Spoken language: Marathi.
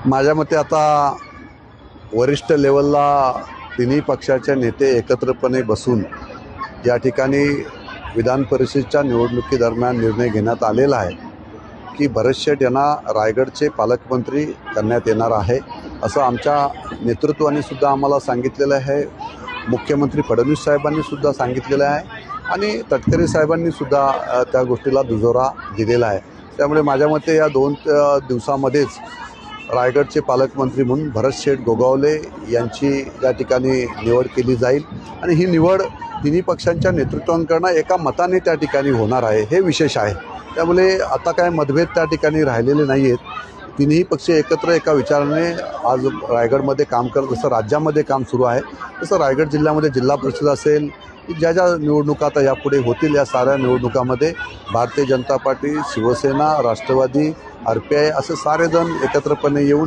माझ्या मते आता वरिष्ठ लेवलला तिन्ही पक्षाचे नेते एकत्रपणे बसून या ठिकाणी विधान परिषदेच्या निवडणुकीदरम्यान निर्णय घेण्यात आलेला आहे की भरत शेठ यांना रायगडचे पालकमंत्री करण्यात येणार आहे, असं आमच्या नेतृत्वाने सुद्धा आम्हाला सांगितलेलं आहे। मुख्यमंत्री फडणवीस साहेबांनी सुद्धा सांगितलेलं आहे आणि तटकरे साहेबांनी सुद्धा त्या गोष्टीला दुजोरा दिलेला आहे। त्यामुळे माझ्या मते या 2 दिवसामध्येच रायगडचे पालकमंत्री म्हणून भरत शेठ गोगावले यांची या ठिकाणी निवड केली जाईल आणि ही निवड तिन्ही पक्षांच्या नेतृत्वांकडून एका मताने त्या ठिकाणी होणार आहे, हे विशेष आहे। त्यामुळे आता काय मतभेद त्या ठिकाणी राहिलेले नाही आहेत। तिन्ही पक्ष एकत्र एका विचाराने आज रायगडमध्ये काम करत, जसं राज्यामध्ये काम सुरू आहे तसं रायगड जिल्ह्यामध्ये जिल्हा परिषद असेल, ज्या निवडणुका आता यापुढे होतील या साऱ्या निवडणुकामध्ये भारतीय जनता पार्टी, शिवसेना, राष्ट्रवादी, RPI असे सारेजण एकत्रपणे येऊन